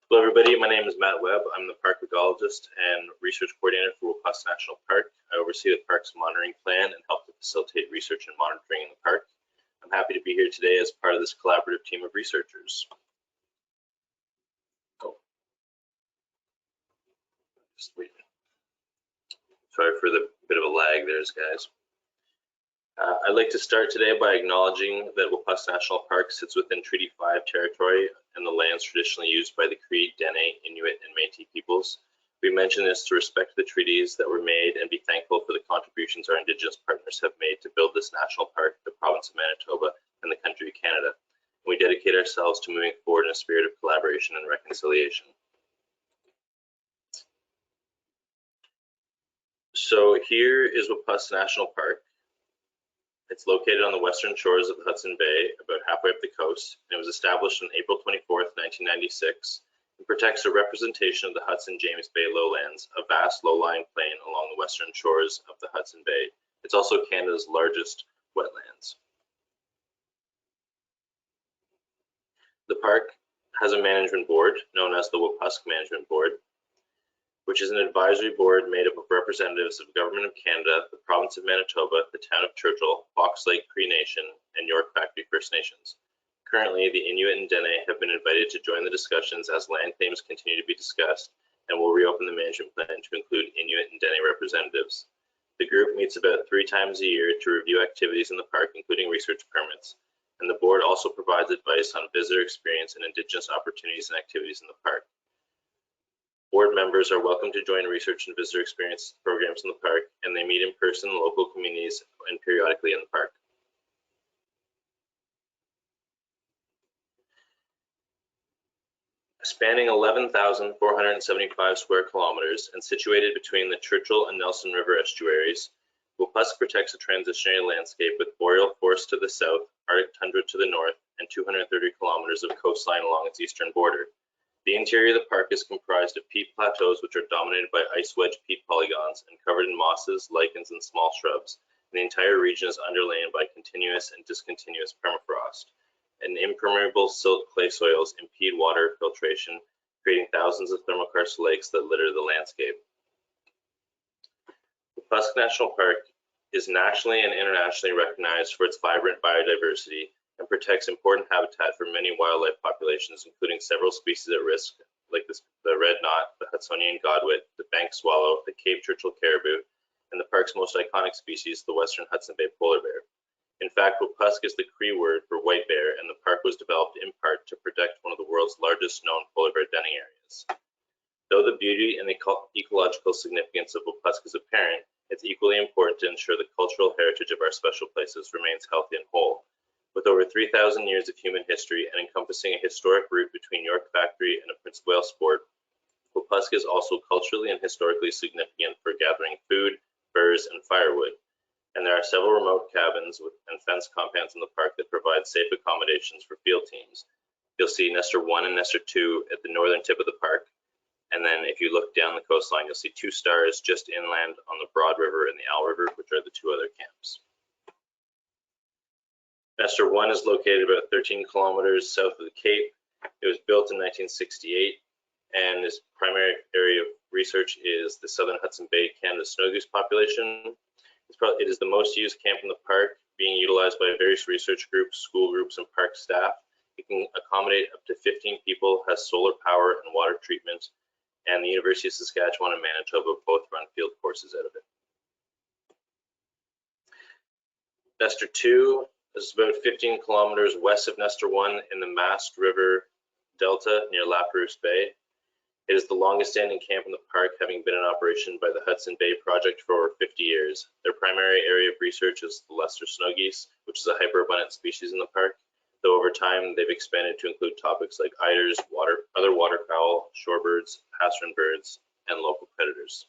Hello everybody, my name is Matt Webb. I'm the park ecologist and research coordinator for Wapusk National Park. I oversee the park's monitoring plan and help to facilitate research and monitoring in the park. I'm happy to be here today as part of this collaborative team of researchers. Just waiting. Sorry for the bit of a lag there, guys. I'd like to start today by acknowledging that Wapusk National Park sits within Treaty 5 territory and the lands traditionally used by the Cree, Dene, Inuit, and Métis peoples. We mention this to respect the treaties that were made and be thankful for the contributions our Indigenous partners have made to build this national park, the province of Manitoba, and the country of Canada. And we dedicate ourselves to moving forward in a spirit of collaboration and reconciliation. So here is Wapusk National Park. It's located on the western shores of the Hudson Bay, about halfway up the coast, and it was established on April 24th, 1996, and protects a representation of the Hudson-James Bay lowlands, a vast low-lying plain along the western shores of the Hudson Bay. It's also Canada's largest wetlands. The park has a management board, known as the Wapusk Management Board, which is an advisory board made up of representatives of the Government of Canada, the Province of Manitoba, the Town of Chruchill, Fox Lake Cree Nation, and York Factory First Nations. Currently, the Inuit and Dene have been invited to join the discussions as land claims continue to be discussed, and will reopen the management plan to include Inuit and Dene representatives. The group meets about 3 times a year to review activities in the park, including research permits, and the board also provides advice on visitor experience and Indigenous opportunities and activities in the park. Board members are welcome to join research and visitor experience programs in the park, and they meet in person in local communities and periodically in the park. Spanning 11,475 square kilometers and situated between the Churchill and Nelson River estuaries, Wapusk protects a transitionary landscape with boreal forest to the south, Arctic tundra to the north, and 230 kilometers of coastline along its eastern border. The interior of the park is comprised of peat plateaus, which are dominated by ice wedge peat polygons and covered in mosses, lichens, and small shrubs. And the entire region is underlain by continuous and discontinuous permafrost. And impermeable silt clay soils impede water filtration, creating thousands of thermokarst lakes that litter the landscape. Wapusk National Park is nationally and internationally recognized for its vibrant biodiversity and protects important habitat for many wildlife populations, including several species at risk, like the red knot, the Hudsonian godwit, the bank swallow, the Cape Chruchill caribou, and the park's most iconic species, the western Hudson Bay polar bear. In fact, Wapusk is the Cree word for white bear, and the park was developed in part to protect one of the world's largest known polar bear denning areas. Though the beauty and the ecological significance of Wapusk is apparent, it's equally important to ensure the cultural heritage of our special places remains healthy and whole. With over 3,000 years of human history and encompassing a historic route between York Factory and a Prince of Wales sport, Wapusk is also culturally and historically significant for gathering food, furs, and firewood. And there are several remote cabins and fenced compounds in the park that provide safe accommodations for field teams. You'll see Nestor 1 and Nestor 2 at the northern tip of the park. And then if you look down the coastline, you'll see 2 stars just inland on the Broad River and the Owl River, which are the 2 other camps. Nestor 1 is located about 13 kilometers south of the Cape. It was built in 1968, and its primary area of research is the southern Hudson Bay Canada snow goose population. It is the most used camp in the park, being utilized by various research groups, school groups, and park staff. It can accommodate up to 15 people, has solar power and water treatment, and the University of Saskatchewan and Manitoba both run field courses out of it. Nestor 2 is about 15 kilometers west of Nestor 1 in the Mast River Delta near Lapérouse Bay. It is the longest standing camp in the park, having been in operation by the Hudson Bay Project for over 50 years. Their primary area of research is the Leicester snow geese, which is a hyperabundant species in the park, though over time they've expanded to include topics like eiders, other waterfowl, shorebirds, passerine birds, and local predators.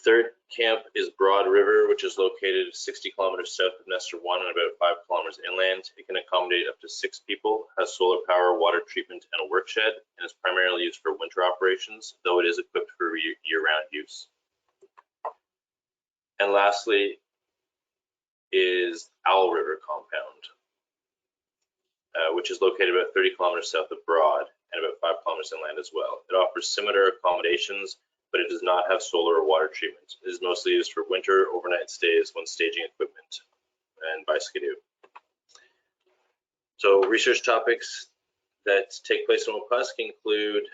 Third camp is Broad River, which is located 60 kilometers south of Nestor 1 and about 5 kilometers inland. It can accommodate up to 6 people, has solar power, water treatment, and a work shed, and is primarily used for winter operations, though it is equipped for year-round use. And lastly is Owl River Compound. which is located about 30 kilometers south of Broad and about 5 kilometers inland as well. It offers similar accommodations, but it does not have solar or water treatment. It is mostly used for winter overnight stays when staging equipment and by Skidoo. So research topics that take place in Wapusk include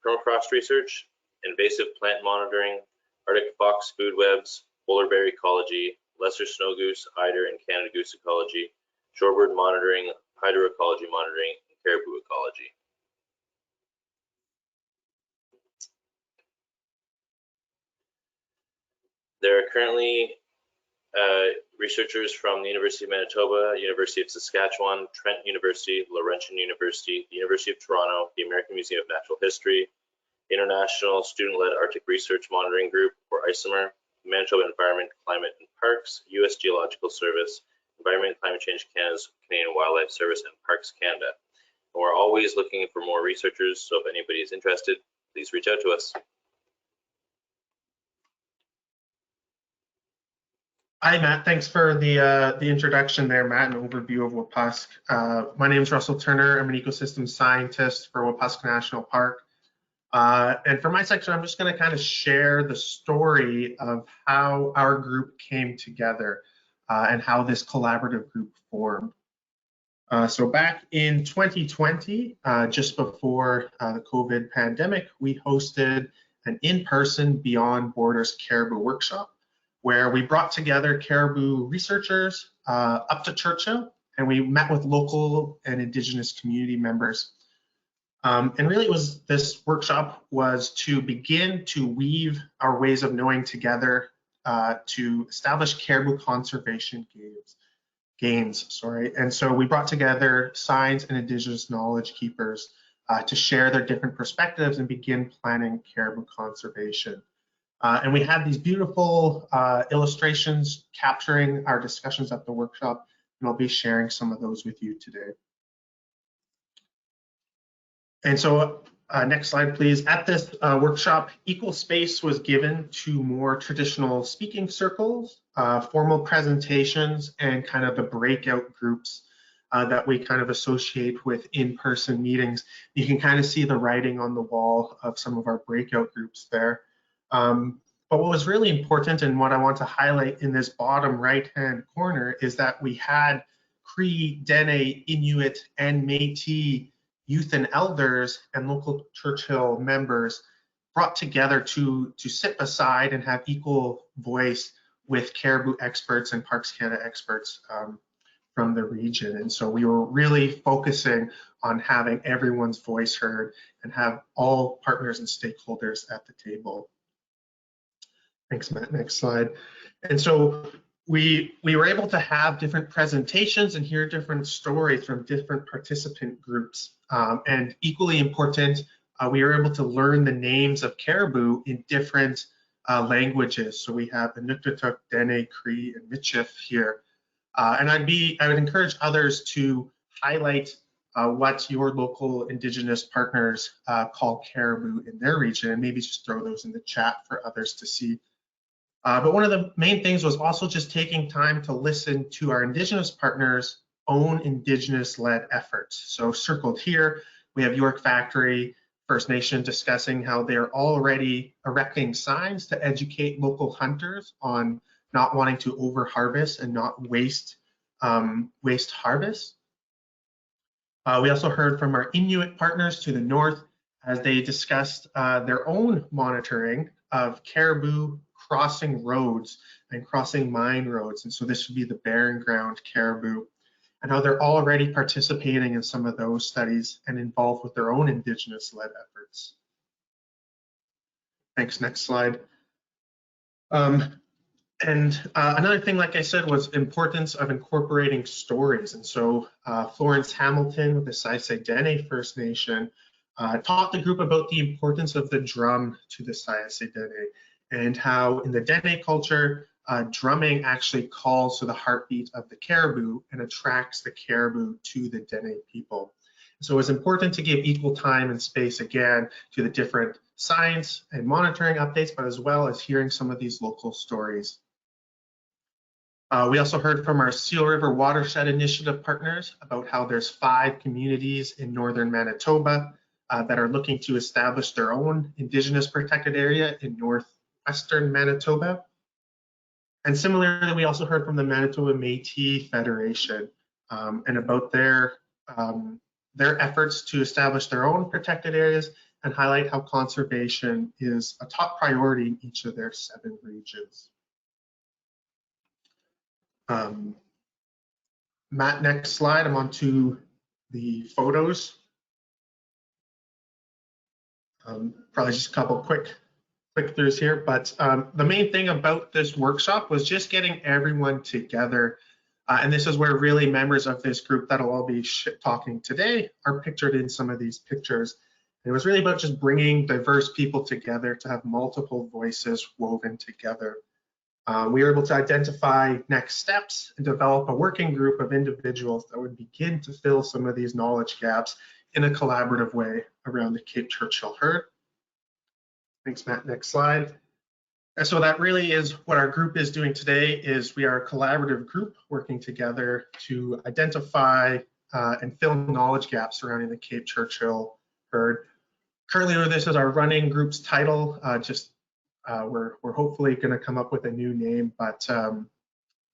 permafrost research, invasive plant monitoring, Arctic fox food webs, polar bear ecology, lesser snow goose, eider, and Canada goose ecology, shorebird monitoring, hydroecology monitoring, and caribou ecology. There are currently researchers from the University of Manitoba, University of Saskatchewan, Trent University, Laurentian University, the University of Toronto, the American Museum of Natural History, International Student-Led Arctic Research Monitoring Group, or ISOMER, Manitoba Environment, Climate and Parks, U.S. Geological Service, Environment and Climate Change Canada's Canadian Wildlife Service, and Parks Canada. And we're always looking for more researchers, so if anybody is interested, please reach out to us. Hi, Matt. Thanks for the introduction there, Matt, an overview of Wapusk. My name is Russell Turner. I'm an ecosystem scientist for Wapusk National Park. And for my section, I'm just going to kind of share the story of how our group came together and how this collaborative group formed. So back in 2020, just before the COVID pandemic, we hosted an in-person Beyond Borders Caribou workshop, where we brought together caribou researchers up to Churchill, and we met with local and Indigenous community members. And really, this workshop was to begin to weave our ways of knowing together to establish caribou conservation gains. And so we brought together science and Indigenous knowledge keepers to share their different perspectives and begin planning caribou conservation. And we have these beautiful illustrations capturing our discussions at the workshop, and I'll be sharing some of those with you today. And so next slide, please. At this workshop, equal space was given to more traditional speaking circles, formal presentations, and kind of the breakout groups that we kind of associate with in-person meetings. You can kind of see the writing on the wall of some of our breakout groups there. But what was really important and what I want to highlight in this bottom right-hand corner is that we had Cree, Dene, Inuit, and Métis youth and elders and local Churchill members brought together to sit beside and have equal voice with caribou experts and Parks Canada experts from the region. And so we were really focusing on having everyone's voice heard and have all partners and stakeholders at the table. Thanks, Matt. Next slide. And so we were able to have different presentations and hear different stories from different participant groups. And equally important, we were able to learn the names of caribou in different languages. So we have Inuktitut, Dene, Cree, and Michif here. And I would encourage others to highlight what your local Indigenous partners call caribou in their region, and maybe just throw those in the chat for others to see. But one of the main things was also just taking time to listen to our Indigenous partners' own Indigenous-led efforts. So circled here, we have York Factory First Nation discussing how they're already erecting signs to educate local hunters on not wanting to over-harvest and not waste harvest. We also heard from our Inuit partners to the north as they discussed their own monitoring of caribou crossing roads and crossing mine roads. And so this would be the barren ground caribou, and how they're already participating in some of those studies and involved with their own Indigenous-led efforts. Thanks, next slide. Another thing, like I said, was importance of incorporating stories. And so Florence Hamilton with the Saisei Dene First Nation taught the group about the importance of the drum to the Saisei Dene, and how in the Dene culture, drumming actually calls to the heartbeat of the caribou and attracts the caribou to the Dene people. So it's important to give equal time and space again to the different science and monitoring updates, but as well as hearing some of these local stories. We also heard from our Seal River Watershed Initiative partners about how there's 5 communities in northern Manitoba that are looking to establish their own Indigenous protected area in northwestern Manitoba. And similarly, we also heard from the Manitoba Métis Federation and about their efforts to establish their own protected areas and highlight how conservation is a top priority in each of their 7 regions. Matt, next slide. I'm on to the photos. Probably just a couple quick click-throughs here, but the main thing about this workshop was just getting everyone together. And this is where really members of this group that'll all be talking today are pictured in some of these pictures. And it was really about just bringing diverse people together to have multiple voices woven together. We were able to identify next steps and develop a working group of individuals that would begin to fill some of these knowledge gaps in a collaborative way around the Cape Chruchill herd. Thanks, Matt. Next slide. And so that really is what our group is doing today. Is we are a collaborative group working together to identify and fill knowledge gaps surrounding the Cape Chruchill herd. Currently, this is our running group's title. We're hopefully going to come up with a new name, but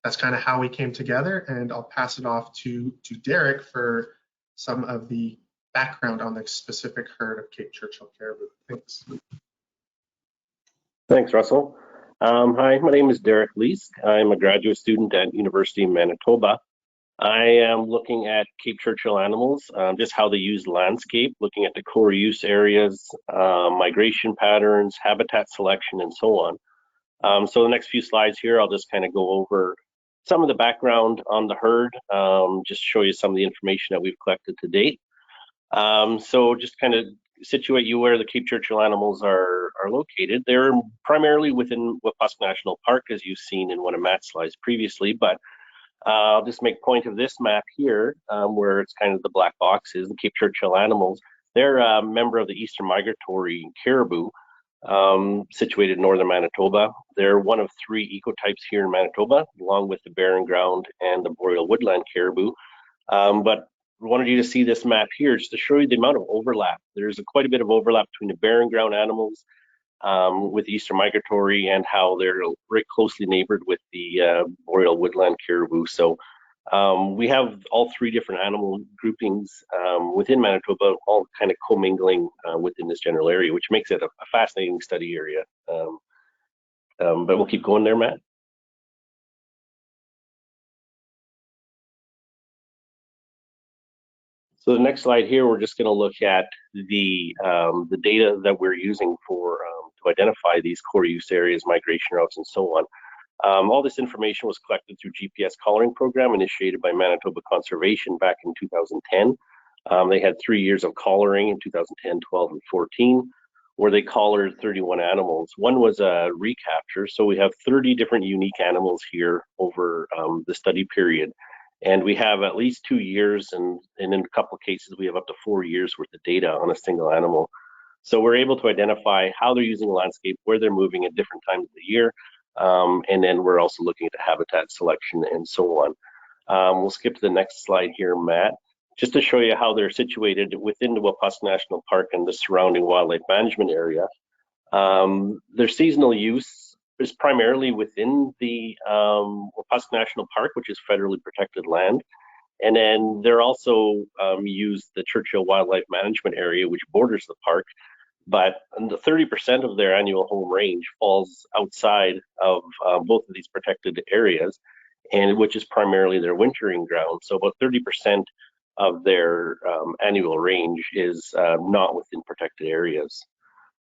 that's kind of how we came together. And I'll pass it off to Derek for some of the background on the specific herd of Cape Chruchill caribou. Thanks. Thanks, Russell. Hi, my name is Derek Leask. I'm a graduate student at University of Manitoba. I am looking at Cape Chruchill animals, just how they use landscape, looking at the core use areas, migration patterns, habitat selection, and so on. So the next few slides here, I'll just kind of go over some of the background on the herd, just show you some of the information that we've collected to date. So just kind of situate you where the Cape Chruchill animals are located. They're primarily within Wapusk National Park, as you've seen in one of Matt's slides previously, but I'll just make point of this map here, where it's kind of the black boxes, the Cape Chruchill animals. They're a member of the Eastern migratory caribou, situated in northern Manitoba. They're one of 3 ecotypes here in Manitoba, along with the barren ground and the boreal woodland caribou. But I wanted you to see this map here just to show you the amount of overlap. There's quite a bit of overlap between the barren ground animals with the Eastern migratory and how they're very closely neighbored with the boreal woodland caribou. So we have all 3 different animal groupings within Manitoba, all kind of commingling within this general area, which makes it a fascinating study area. But we'll keep going there, Matt. So the next slide here, we're just going to look at the data that we're using for to identify these core use areas, migration routes, and so on. All this information was collected through GPS collaring program initiated by Manitoba Conservation back in 2010. They had 3 years of collaring in 2010, 12, and 14, where they collared 31 animals. One was a recapture, so we have 30 different unique animals here over the study period. And we have at least 2 years, and in a couple of cases, we have up to 4 years worth of data on a single animal. So we're able to identify how they're using the landscape, where they're moving at different times of the year, and then we're also looking at the habitat selection and so on. We'll skip to the next slide here, Matt, just to show you how they're situated within the Wapusk National Park and the surrounding wildlife management area. Their seasonal use is primarily within the Wapusk National Park, which is federally protected land. And then they're also use the Chruchill Wildlife Management Area, which borders the park. But 30% of their annual home range falls outside of both of these protected areas, and which is primarily their wintering ground. So about 30% of their annual range is not within protected areas.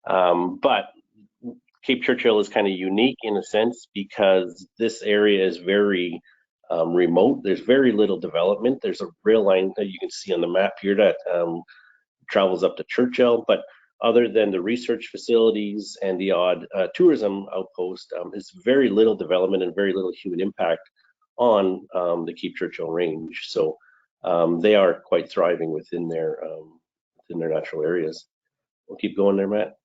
But Cape Chruchill is kind of unique in a sense because this area is very remote. There's very little development. There's a rail line that you can see on the map here that travels up to Chruchill, but other than the research facilities and the odd tourism outpost, is very little development and very little human impact on the Cape Chruchill range. So they are quite thriving within their natural areas. We'll keep going there, Matt.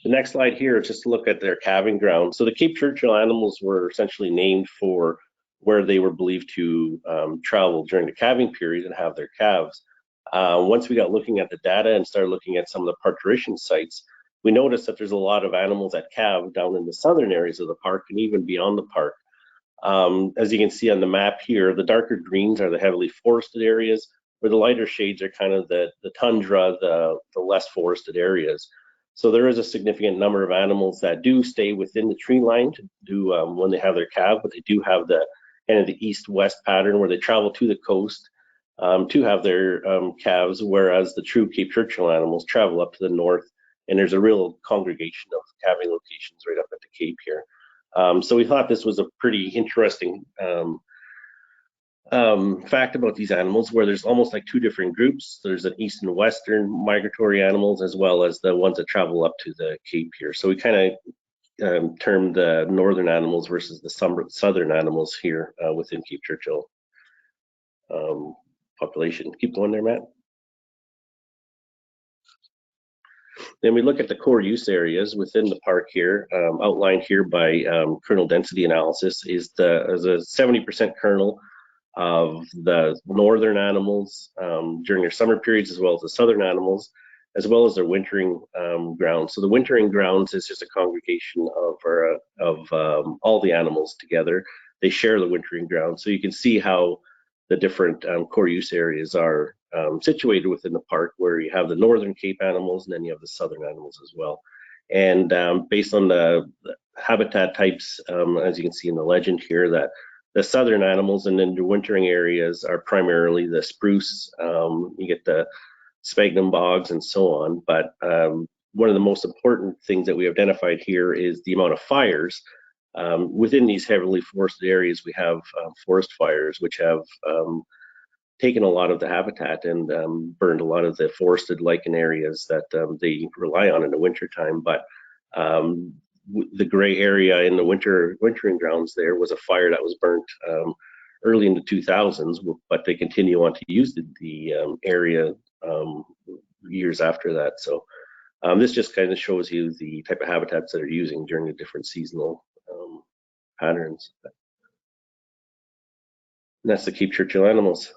The next slide here is just to look at their calving ground. So the Cape Chruchill animals were essentially named for where they were believed to travel during the calving period and have their calves. Once we got looking at the data and started looking at some of the parturition sites, we noticed that there's a lot of animals that calve down in the southern areas of the park and even beyond the park. As you can see on the map here, the darker greens are the heavily forested areas, where the lighter shades are kind of the tundra, the less forested areas. So there is a significant number of animals that do stay within the tree line to do when they have their calf, but they do have the kind of the east-west pattern where they travel to the coast to have their calves, whereas the true Cape Chruchill animals travel up to the north, and there's a real congregation of calving locations right up at the Cape here. So we thought this was a pretty interesting fact about these animals, where there's almost like two different groups. There's an east and western migratory animals, as well as the ones that travel up to the Cape here. So we kind of termed the northern animals versus the southern animals here within Cape Chruchill population. Keep going there, Matt. Then we look at the core use areas within the park here, outlined here by kernel density analysis, is a 70% kernel of the northern animals during their summer periods, as well as the southern animals, as well as their wintering grounds. So the wintering grounds is just a congregation of all the animals together. They share the wintering ground. So you can see how the different core use areas are situated within the park, where you have the northern Cape animals and then you have the southern animals as well. And based on the habitat types, as you can see in the legend here, that the southern animals and then the wintering areas are primarily the spruce, you get the sphagnum bogs and so on. But one of the most important things that we identified here is the amount of fires. Within these heavily forested areas, we have forest fires, which have taken a lot of the habitat and burned a lot of the forested lichen areas that they rely on in the wintertime. But the gray area in the wintering grounds there was a fire that was burnt early in the 2000s, but they continue on to use the area years after that. So this just kind of shows you the type of habitats that are using during the different seasonal patterns. And that's the Cape Chruchill animals.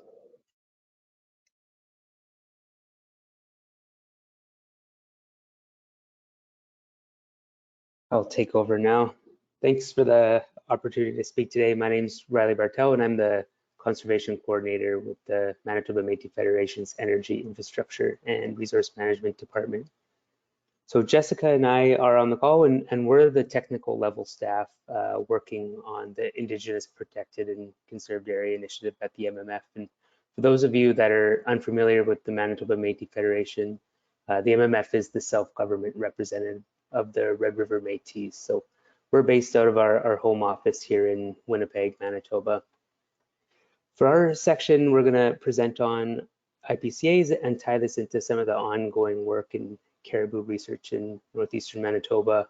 I'll take over now. Thanks for the opportunity to speak today. My name is Riley Bartel, and I'm the Conservation Coordinator with the Manitoba Métis Federation's Energy Infrastructure and Resource Management Department. So Jessica and I are on the call, and we're the technical level staff working on the Indigenous Protected and Conserved Area Initiative at the MMF. And for those of you that are unfamiliar with the Manitoba Métis Federation, the MMF is the self-government representative of the Red River Métis. So we're based out of our home office here in Winnipeg, Manitoba. For our section, we're going to present on IPCAs and tie this into some of the ongoing work in caribou research in northeastern Manitoba.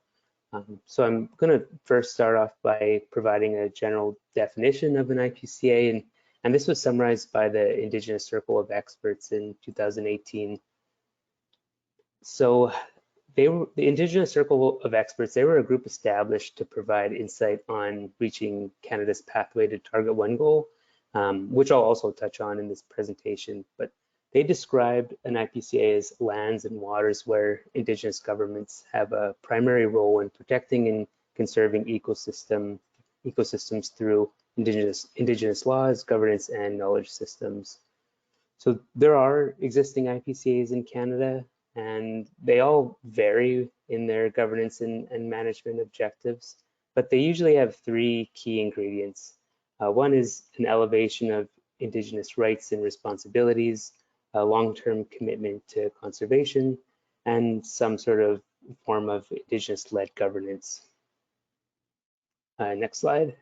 So I'm going to first start off by providing a general definition of an IPCA, and this was summarized by the Indigenous Circle of Experts in 2018. So the Indigenous Circle of Experts, they were a group established to provide insight on reaching Canada's Pathway to Target 1 goal, which I'll also touch on in this presentation. But they described an IPCA as lands and waters where Indigenous governments have a primary role in protecting and conserving ecosystems through Indigenous laws, governance, and knowledge systems. So there are existing IPCAs in Canada, and they all vary in their governance and management objectives, but they usually have three key ingredients. One is an elevation of Indigenous rights and responsibilities, a long-term commitment to conservation, and some sort of form of Indigenous-led governance. Next slide.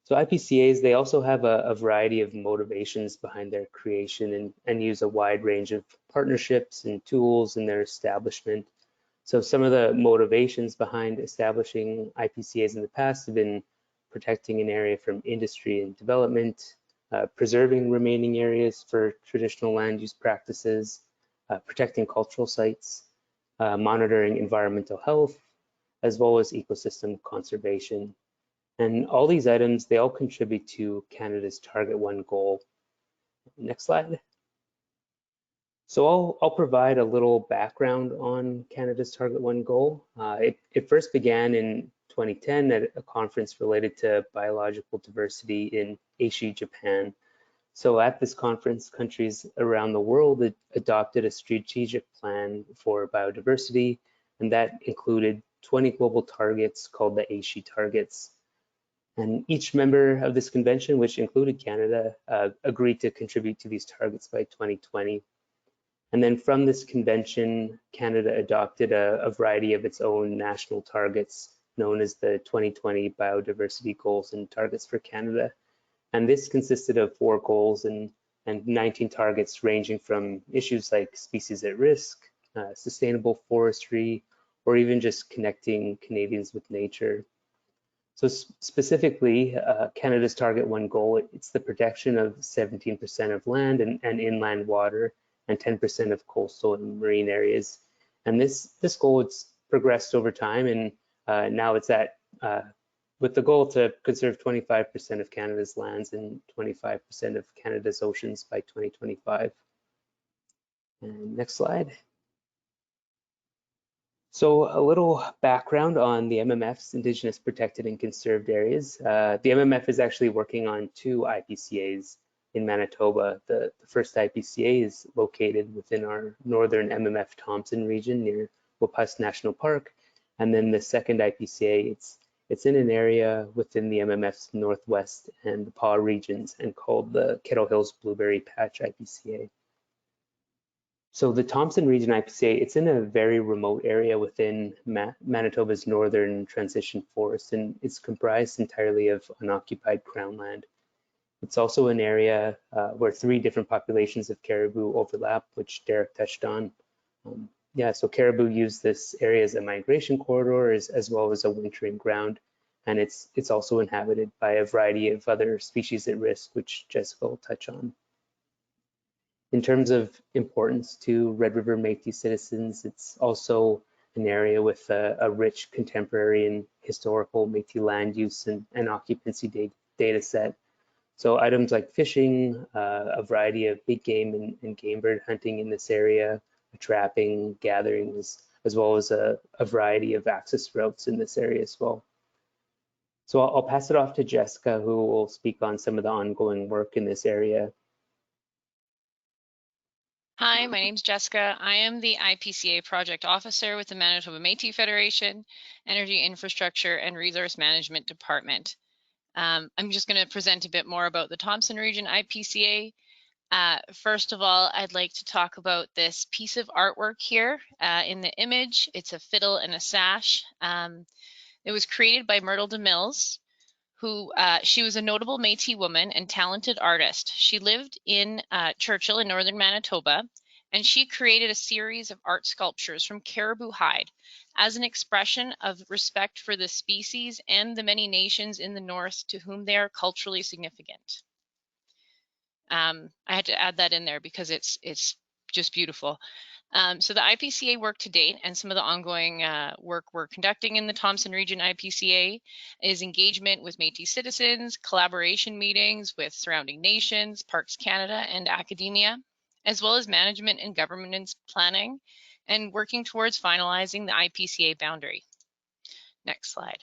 So IPCAs, they also have a variety of motivations behind their creation and use a wide range of partnerships and tools in their establishment. So some of the motivations behind establishing IPCAs in the past have been protecting an area from industry and development, preserving remaining areas for traditional land use practices, protecting cultural sites, monitoring environmental health, as well as ecosystem conservation. And all these items, they all contribute to Canada's Target 1 goal. Next slide. So I'll provide a little background on Canada's Target 1 goal. It first began in 2010 at a conference related to biological diversity in Aichi, Japan. So at this conference, countries around the world adopted a strategic plan for biodiversity, and that included 20 global targets called the Aichi targets. And each member of this convention, which included Canada, agreed to contribute to these targets by 2020. And then from this convention, Canada adopted a variety of its own national targets known as the 2020 Biodiversity Goals and Targets for Canada. And this consisted of 4 goals and 19 targets ranging from issues like species at risk, sustainable forestry, or even just connecting Canadians with nature. So specifically, Canada's Target 1 goal, it's the protection of 17% of land and inland water and 10% of coastal and marine areas. And this goal, it's progressed over time, and now it's at with the goal to conserve 25% of Canada's lands and 25% of Canada's oceans by 2025. And next slide. So a little background on the MMF's Indigenous Protected and Conserved Areas. The MMF is actually working on 2 IPCAs in Manitoba. The first IPCA is located within our northern MMF Thompson region near Wapusk National Park. And then the second IPCA, it's in an area within the MMF's Northwest and the Paw regions and called the Kettle Hills Blueberry Patch IPCA. So the Thompson Region IPCA, it's in a very remote area within Manitoba's northern transition forest, and it's comprised entirely of unoccupied crown land. It's also an area where 3 different populations of caribou overlap, which Derek touched on. So caribou use this area as a migration corridor as well as a wintering ground, and it's also inhabited by a variety of other species at risk, which Jessica will touch on. In terms of importance to Red River Métis citizens, it's also an area with a rich contemporary and historical Métis land use and occupancy data set. So items like fishing, a variety of big game and game bird hunting in this area, trapping, gatherings, as well as a variety of access routes in this area as well. So I'll pass it off to Jessica, who will speak on some of the ongoing work in this area. Hi, my name's Jessica. I am the IPCA Project Officer with the Manitoba Métis Federation, Energy Infrastructure and Resource Management Department. I'm just going to present a bit more about the Thompson Region IPCA. First of all, I'd like to talk about this piece of artwork here in the image. It's a fiddle and a sash. It was created by Myrtle DeMills, who she was a notable Métis woman and talented artist. She lived in Chruchill in northern Manitoba, and she created a series of art sculptures from caribou hide as an expression of respect for the species and the many nations in the north to whom they are culturally significant. I had to add that in there because it's just beautiful. So the IPCA work to date and some of the ongoing work we're conducting in the Thompson Region IPCA is engagement with Métis citizens, collaboration meetings with surrounding nations, Parks Canada, and academia, as well as management and governance planning, and working towards finalizing the IPCA boundary. Next slide.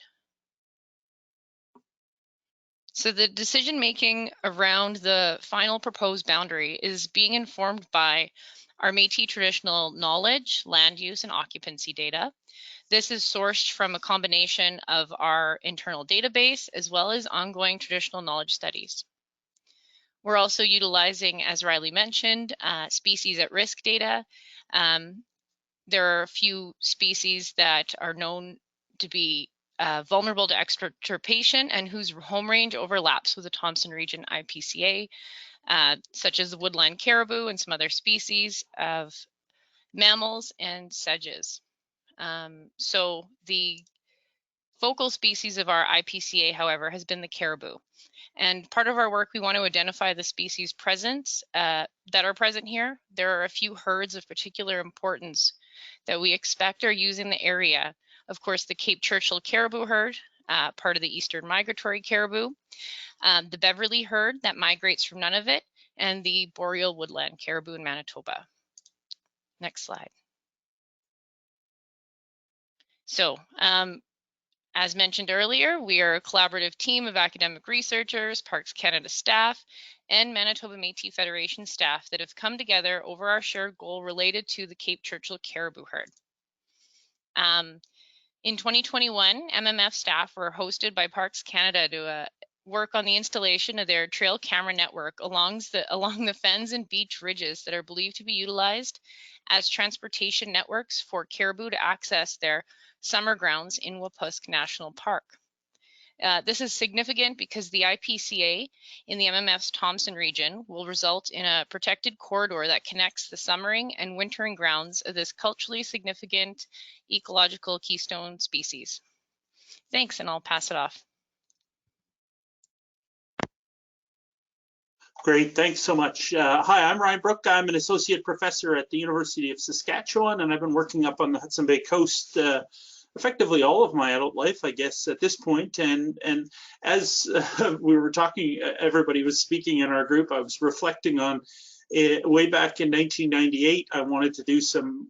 So the decision making around the final proposed boundary is being informed by our Métis traditional knowledge, land use, and occupancy data. This is sourced from a combination of our internal database as well as ongoing traditional knowledge studies. We're also utilizing, as Riley mentioned, species at risk data. There are a few species that are known to be vulnerable to extirpation and whose home range overlaps with the Thompson Region IPCA, such as the woodland caribou and some other species of mammals and sedges. So the focal species of our IPCA, however, has been the caribou. And part of our work, we want to identify the species presence that are present here. There are a few herds of particular importance that we expect are using the area. Of course, the Cape Chruchill caribou herd, part of the Eastern migratory caribou, the Beverly herd that migrates from Nunavut, and the boreal woodland caribou in Manitoba. Next slide. So, as mentioned earlier, we are a collaborative team of academic researchers, Parks Canada staff, and Manitoba Métis Federation staff that have come together over our shared goal related to the Cape Chruchill caribou herd. In 2021, MMF staff were hosted by Parks Canada to work on the installation of their trail camera network along the fens and beach ridges that are believed to be utilized as transportation networks for caribou to access their summer grounds in Wapusk National Park. This is significant because the IPCA in the MMF's Thompson region will result in a protected corridor that connects the summering and wintering grounds of this culturally significant ecological keystone species. Thanks, and I'll pass it off. Great, thanks so much. Hi, I'm Ryan Brook. I'm an associate professor at the University of Saskatchewan, and I've been working up on the Hudson Bay Coast effectively all of my adult life, I guess, at this point. And as we were talking, everybody was speaking in our group, I was reflecting on way back in 1998, I wanted to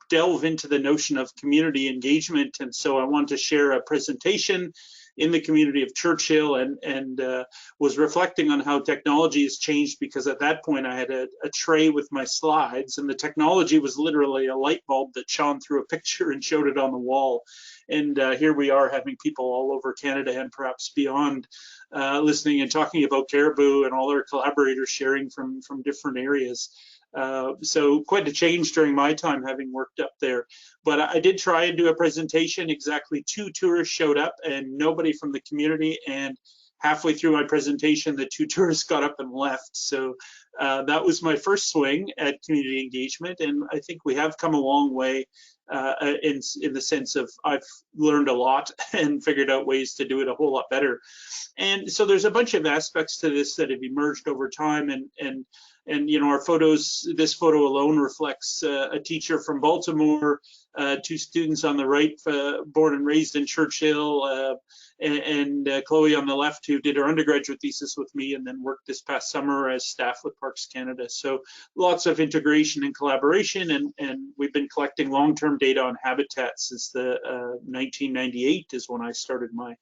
delve into the notion of community engagement. And so I wanted to share a presentation in the community of Churchill and was reflecting on how technology has changed, because at that point I had a tray with my slides, and the technology was literally a light bulb that shone through a picture and showed it on the wall. And here we are having people all over Canada and perhaps beyond listening and talking about caribou, and all our collaborators sharing from different areas. So quite a change during my time having worked up there. But I did try and do a presentation. Exactly 2 tourists showed up and nobody from the community. And halfway through my presentation, the 2 tourists got up and left. So that was my first swing at community engagement. And I think we have come a long way in the sense of I've learned a lot and figured out ways to do it a whole lot better. And so there's a bunch of aspects to this that have emerged over time, and you know, our photos, this photo alone reflects a teacher from Baltimore, 2 students on the right, born and raised in Churchill, and Chloe on the left, who did her undergraduate thesis with me and then worked this past summer as staff with Parks Canada. So lots of integration and collaboration, and we've been collecting long-term data on habitats since the 1998 is when I started my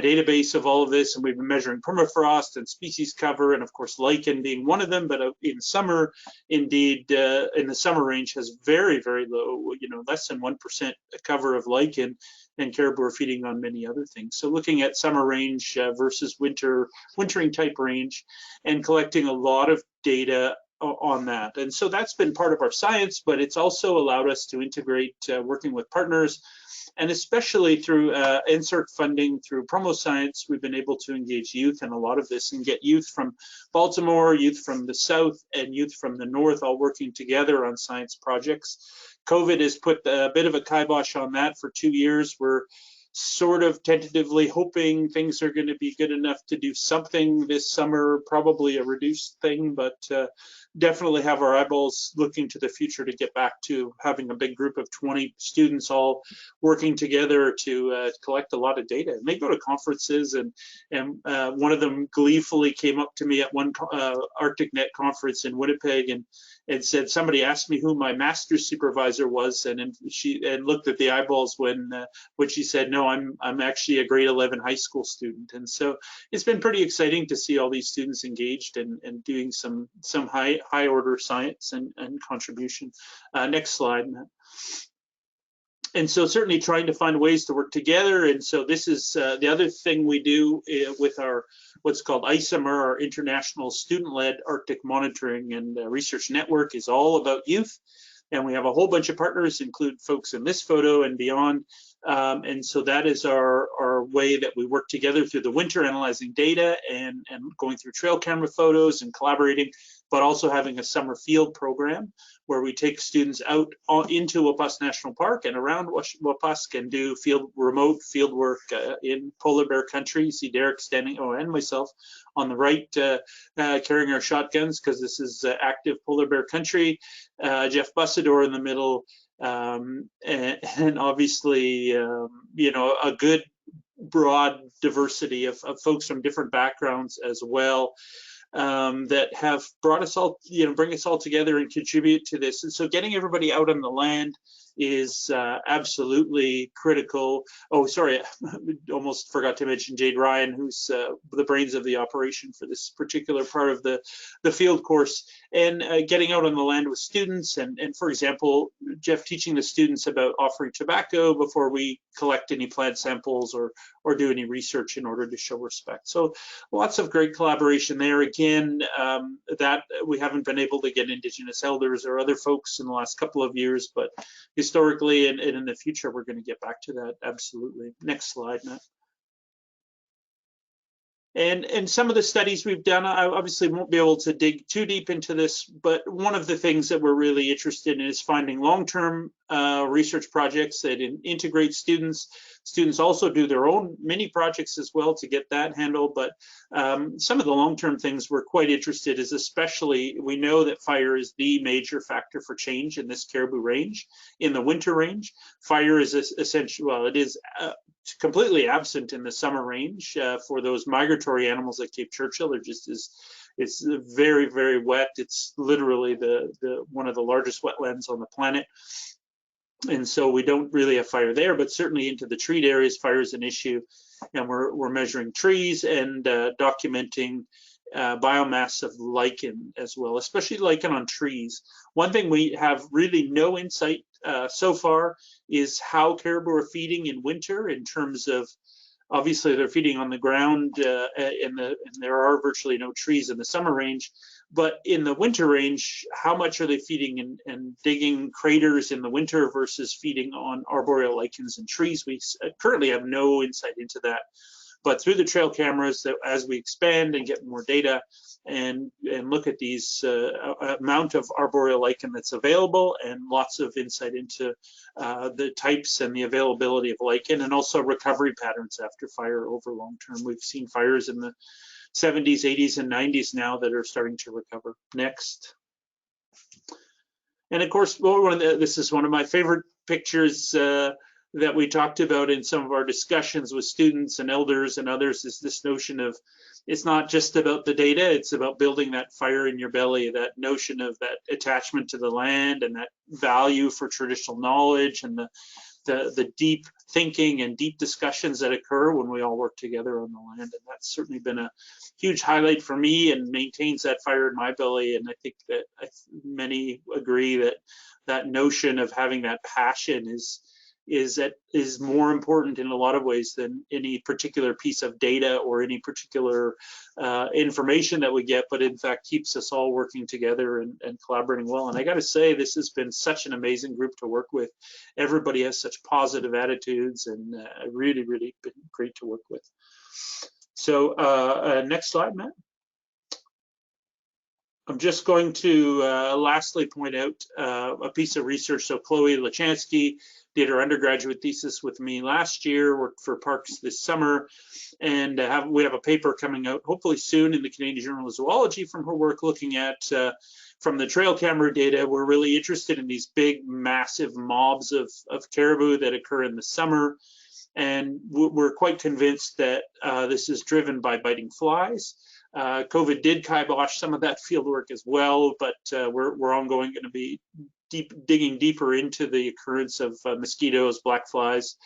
database of all of this, and we've been measuring permafrost and species cover, and of course lichen being one of them. But in summer, indeed, in the summer range has very, very low, you know, less than 1% cover of lichen, and caribou are feeding on many other things. So looking at summer range versus wintering type range, and collecting a lot of data on that. And so that's been part of our science, but it's also allowed us to integrate working with partners. And especially through insert funding through Promo Science, we've been able to engage youth in a lot of this and get youth from Baltimore, youth from the South, and youth from the North all working together on science projects. COVID has put a bit of a kibosh on that for 2 years. We're sort of tentatively hoping things are going to be good enough to do something this summer, probably a reduced thing, but definitely have our eyeballs looking to the future to get back to having a big group of 20 students all working together to collect a lot of data. And they go to conferences, and one of them gleefully came up to me at one ArcticNet conference in Winnipeg and said, somebody asked me who my master's supervisor was, and she looked at the eyeballs when she said, no, I'm actually a grade 11 high school student. And so it's been pretty exciting to see all these students engaged and doing some high order science and contribution. Next slide, Matt. And so certainly trying to find ways to work together. And so this is the other thing we do with our what's called ISOMER, our International Student-Led Arctic Monitoring and Research Network, is all about youth. And we have a whole bunch of partners, include folks in this photo and beyond. And so that is our way that we work together through the winter, analyzing data and going through trail camera photos and collaborating, but also having a summer field program where we take students out into Wapusk National Park and around Wapusk and do remote field work in polar bear country. You see Derek standing, and myself on the right, carrying our shotguns because this is active polar bear country. Jeff Bussador in the middle, and obviously, you know, a good broad diversity of folks from different backgrounds as well, that have brought us all, you know, bring us all together and contribute to this. And so getting everybody out on the land is absolutely critical. Oh, sorry, almost forgot to mention Jade Ryan, who's the brains of the operation for this particular part of the field course, and getting out on the land with students. And for example, Jeff teaching the students about offering tobacco before we collect any plant samples or do any research in order to show respect. So lots of great collaboration there. Again, that we haven't been able to get Indigenous elders or other folks in the last couple of years, but historically and in the future, we're going to get back to that. Absolutely. Next slide, Matt. And some of the studies we've done, I obviously won't be able to dig too deep into this, but one of the things that we're really interested in is finding long-term research projects that integrate students. Students also do their own mini projects as well to get that handled, but some of the long-term things we're quite interested in is, especially, we know that fire is the major factor for change in this caribou range. In the winter range, fire is essential, well, it is completely absent in the summer range for those migratory animals like Cape Chruchill. There just is, it's very, very wet. It's literally the one of the largest wetlands on the planet. And so we don't really have fire there, but certainly into the treed areas, fire is an issue. And we're measuring trees and documenting biomass of lichen as well, especially lichen on trees. One thing we have really no insight so far is how caribou are feeding in winter, in terms of, obviously they're feeding on the ground and there are virtually no trees in the summer range, but in the winter range, how much are they feeding and digging craters in the winter versus feeding on arboreal lichens and trees? We currently have no insight into that. But through the trail cameras, that as we expand and get more data and look at these amount of arboreal lichen that's available, and lots of insight into the types and the availability of lichen, and also recovery patterns after fire over long term. We've seen fires in the 70s, 80s, and 90s now that are starting to recover. Next. And of course, this is one of my favorite pictures that we talked about in some of our discussions with students and elders and others, is this notion of, it's not just about the data, it's about building that fire in your belly, that notion of that attachment to the land and that value for traditional knowledge, and the deep thinking and deep discussions that occur when we all work together on the land. And that's certainly been a huge highlight for me and maintains that fire in my belly. And I think that many agree that that notion of having that passion is more important in a lot of ways than any particular piece of data or any particular information that we get, but in fact keeps us all working together and collaborating well. And I got to say, this has been such an amazing group to work with. Everybody has such positive attitudes, and really, really been great to work with. So next slide, Matt. I'm just going to lastly point out a piece of research. So Chloe Lachansky did her undergraduate thesis with me last year, worked for Parks this summer, and we have a paper coming out hopefully soon in the Canadian Journal of Zoology from her work, looking at, from the trail camera data, we're really interested in these big, massive mobs of caribou that occur in the summer. And we're quite convinced that this is driven by biting flies. COVID did kibosh some of that field work as well, but we're ongoing going to be digging deeper into the occurrence of mosquitoes, black flies,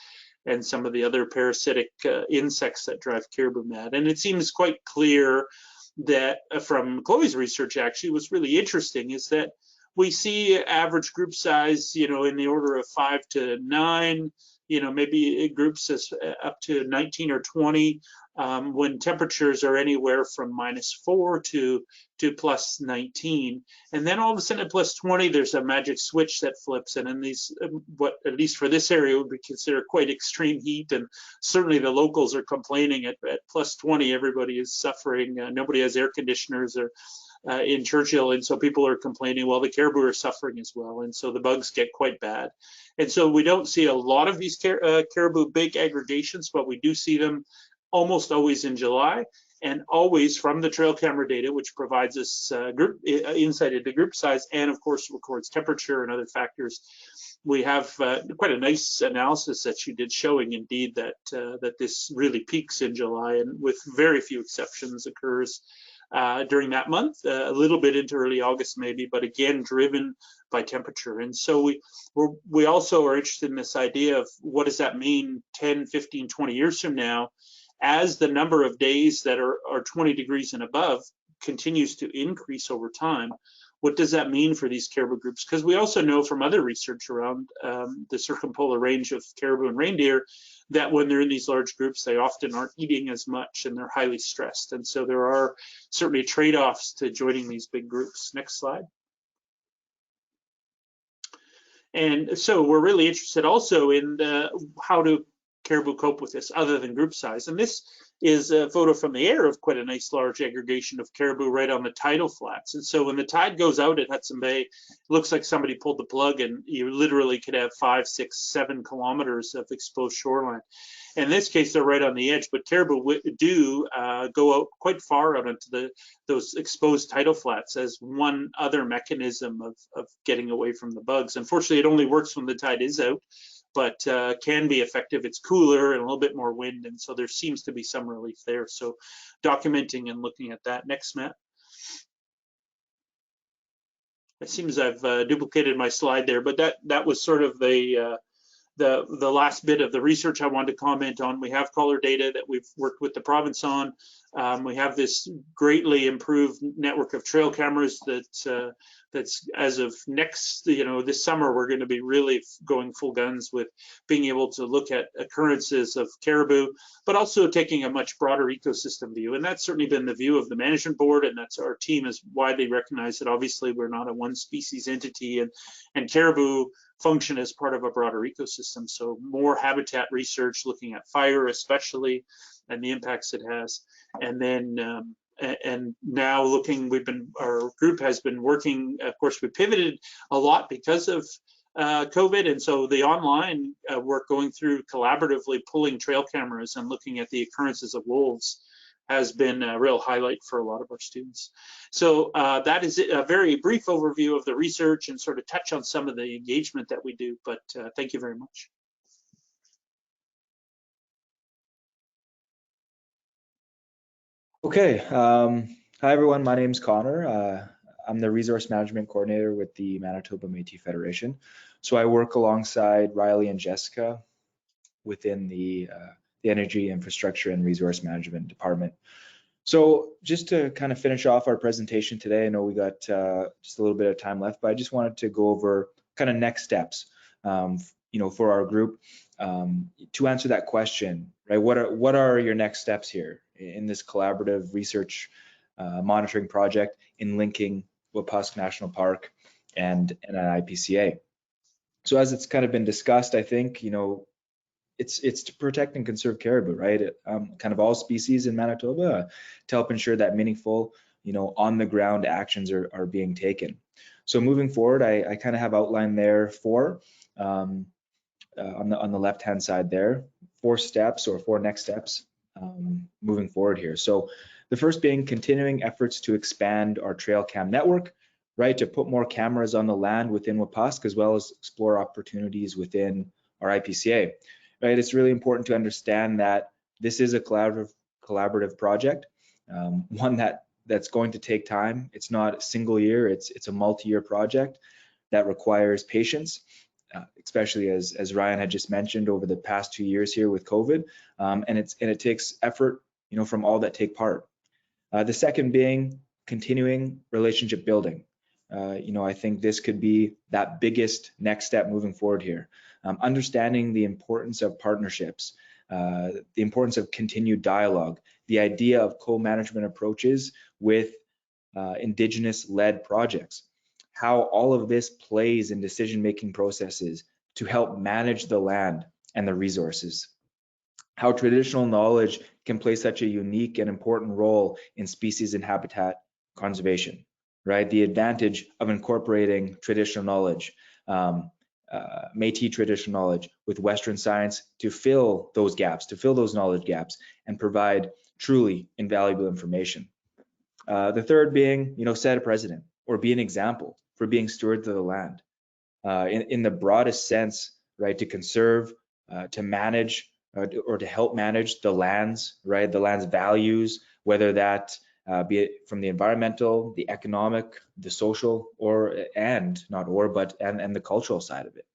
and some of the other parasitic insects that drive caribou mad. And it seems quite clear that from Chloe's research, actually, what's really interesting is that we see average group size, in the order of 5 to 9, maybe groups as up to 19 or 20, when temperatures are anywhere from -4 to +19. And then all of a sudden at +20, there's a magic switch that flips. And in these, what at least for this area would be considered quite extreme heat, and certainly the locals are complaining at +20, everybody is suffering. Nobody has air conditioners or in Churchill, and so people are complaining, well, the caribou are suffering as well, and so the bugs get quite bad. And so we don't see a lot of these caribou big aggregations, but we do see them almost always in July. and always from the trail camera data, which provides us group insight into group size, and of course records temperature and other factors. We have quite a nice analysis that you did showing indeed that that this really peaks in July, and with very few exceptions occurs during that month, a little bit into early August maybe, but again driven by temperature. And so we also are interested in this idea of what does that mean 10, 15, 20 years from now, as the number of days that are 20 degrees and above continues to increase over time. What does that mean for these caribou groups? Because we also know from other research around the circumpolar range of caribou and reindeer that when they're in these large groups, they often aren't eating as much and they're highly stressed. And so there are certainly trade-offs to joining these big groups. Next slide. And so we're really interested also in how do caribou cope with this other than group size. And this is a photo from the air of quite a nice large aggregation of caribou right on the tidal flats. And so when the tide goes out at Hudson Bay, it looks like somebody pulled the plug and you literally could have 5, 6, 7 kilometers of exposed shoreline. In this case, they're right on the edge, but caribou do go out quite far out into those exposed tidal flats as one other mechanism of getting away from the bugs. Unfortunately, it only works when the tide is out, but can be effective. It's cooler and a little bit more wind, and so there seems to be some relief there. So documenting and looking at that. Next, Matt. It seems I've duplicated my slide there, but that was sort of the last bit of the research I wanted to comment on. We have collar data that we've worked with the province on. We have this greatly improved network of trail cameras that's as of next, this summer, we're going to be really going full guns with being able to look at occurrences of caribou, but also taking a much broader ecosystem view. And that's certainly been the view of the management board, and that's our team is widely recognized that obviously we're not a one species entity, and caribou function as part of a broader ecosystem. So more habitat research, looking at fire especially, and the impacts it has. And then and now looking, our group has been working, of course we pivoted a lot because of COVID, and so the online work going through collaboratively pulling trail cameras and looking at the occurrences of wolves has been a real highlight for a lot of our students. So that is a very brief overview of the research and sort of touch on some of the engagement that we do, but thank you very much. Okay, hi everyone, my name's Connor. I'm the Resource Management Coordinator with the Manitoba Métis Federation. So I work alongside Riley and Jessica within the Energy, Infrastructure and Resource Management Department. So just to kind of finish off our presentation today, I know we got just a little bit of time left, but I just wanted to go over kind of next steps, for our group to answer that question, right? What are your next steps here in this collaborative research monitoring project in linking Wapusk National Park and an IPCA? So as it's kind of been discussed, I think, it's to protect and conserve caribou, right? Kind of all species in Manitoba to help ensure that meaningful, on the ground actions are being taken. So moving forward, I kind of have outlined there four on the left hand side there, 4 steps or 4 next steps moving forward here. So the first being continuing efforts to expand our trail cam network, right? To put more cameras on the land within Wapusk, as well as explore opportunities within our IPCA, right? It's really important to understand that this is a collaborative project, one that's going to take time. It's not a single year, it's a multi-year project that requires patience, especially as Ryan had just mentioned over the past 2 years here with COVID, and it takes effort, from all that take part. The second being continuing relationship building. I think this could be that biggest next step moving forward here. Understanding the importance of partnerships, the importance of continued dialogue, the idea of co-management approaches with Indigenous-led projects, how all of this plays in decision-making processes to help manage the land and the resources, how traditional knowledge can play such a unique and important role in species and habitat conservation, right? The advantage of incorporating traditional knowledge, Métis traditional knowledge with Western science to fill those gaps, to fill those knowledge gaps and provide truly invaluable information. The third being, set a precedent or be an example for being stewards of the land. In the broadest sense, right, to conserve, to manage, or to help manage the lands, right, the land's values, whether that be it from the environmental, the economic, the social, and the cultural side of it,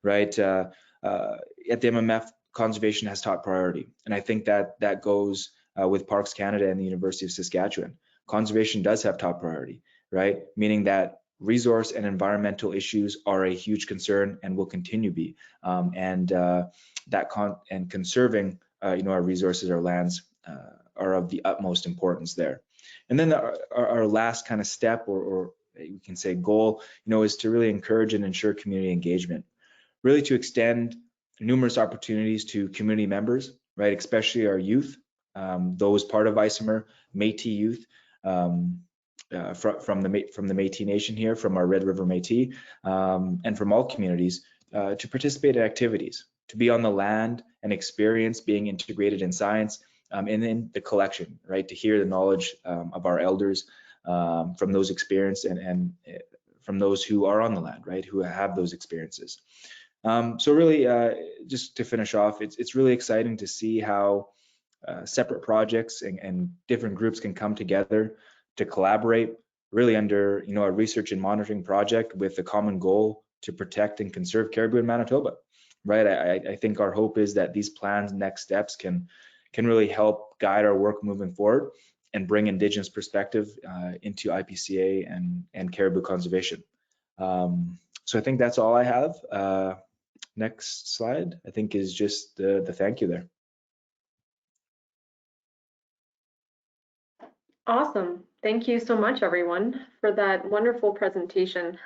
right? At the MMF, conservation has top priority, and I think that goes with Parks Canada and the University of Saskatchewan. Conservation does have top priority, right? Meaning that resource and environmental issues are a huge concern and will continue to be, and conserving, our resources, our lands, are of the utmost importance there. And then our last kind of step, or we can say goal, is to really encourage and ensure community engagement, really to extend numerous opportunities to community members, right, especially our youth, those part of Isomer, Métis youth, from the Métis Nation here, from our Red River Métis, and from all communities, to participate in activities, to be on the land and experience being integrated in science, and in the collection, right, to hear the knowledge of our elders, from those experienced and from those who are on the land, right, who have those experiences. So really, just to finish off, it's really exciting to see how separate projects and different groups can come together to collaborate, really under a research and monitoring project with the common goal to protect and conserve caribou in Manitoba, right? I think our hope is that these plans, next steps, can really help guide our work moving forward and bring Indigenous perspective into IPCA and caribou conservation. So I think that's all I have. Next slide, I think, is just the thank you there. Awesome. Thank you so much, everyone, for that wonderful presentation.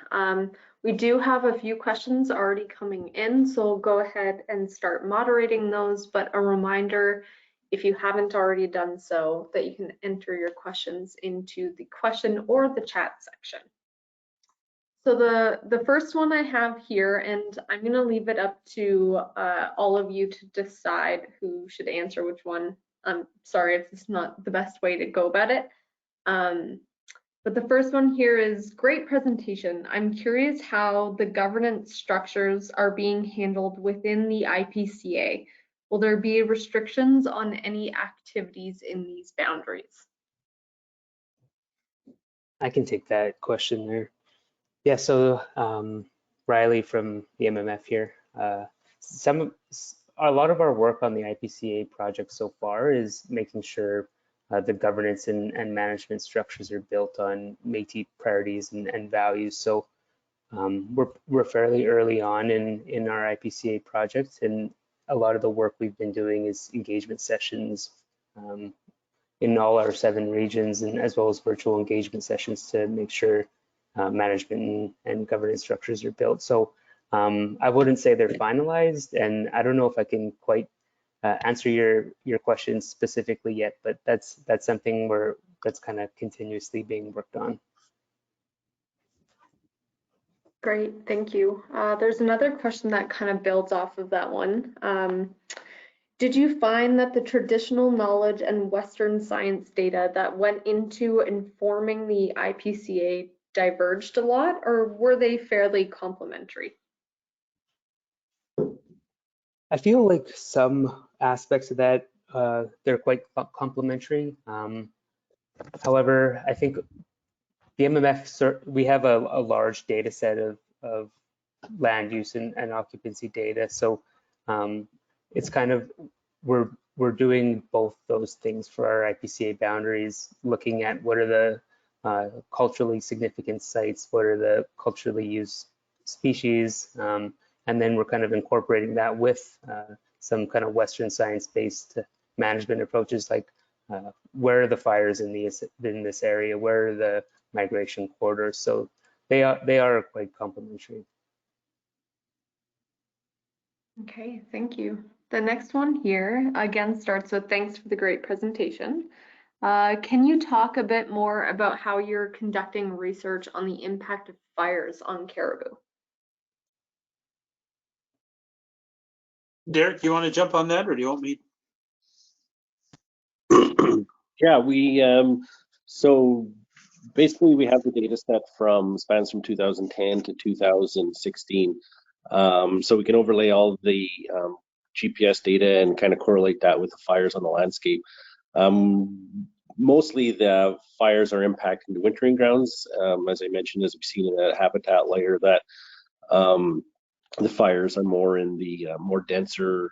We do have a few questions already coming in, so we'll go ahead and start moderating those. But a reminder, if you haven't already done so, that you can enter your questions into the question or the chat section. So the first one I have here, and I'm going to leave it up to all of you to decide who should answer which one. I'm sorry if it's not the best way to go about it. But the first one here is, great presentation. I'm curious how the governance structures are being handled within the IPCA. Will there be restrictions on any activities in these boundaries? I can take that question there. Yeah, so Riley from the MMF here. A lot of our work on the IPCA project so far is making sure the governance and management structures are built on Métis priorities and values. So we're fairly early on in our IPCA project, and a lot of the work we've been doing is engagement sessions in all our 7 regions, and as well as virtual engagement sessions to make sure management and governance structures are built. So I wouldn't say they're finalized, and I don't know if I can quite answer your question specifically yet, but that's something that's kind of continuously being worked on. Great, thank you. There's another question that kind of builds off of that one. Did you find that the traditional knowledge and Western science data that went into informing the IPCA diverged a lot, or were they fairly complementary? I feel like some aspects of that, they're quite complementary. However, I think the MMF, we have a large data set of land use and occupancy data. So it's kind of, we're doing both those things for our IPCA boundaries, looking at what are the culturally significant sites, what are the culturally used species, and then we're kind of incorporating that with some kind of Western science-based management approaches, like where are the fires in this area, where are the migration corridors. So they are quite complementary. Okay, thank you. The next one here again starts with, thanks for the great presentation. Can you talk a bit more about how you're conducting research on the impact of fires on caribou? Derek, you want to jump on that, or do you want me? Yeah, so basically we have the data set spans from 2010 to 2016. So we can overlay all the GPS data and kind of correlate that with the fires on the landscape. Mostly the fires are impacting the wintering grounds. As I mentioned, as we've seen in that habitat layer, that the fires are more in the more denser,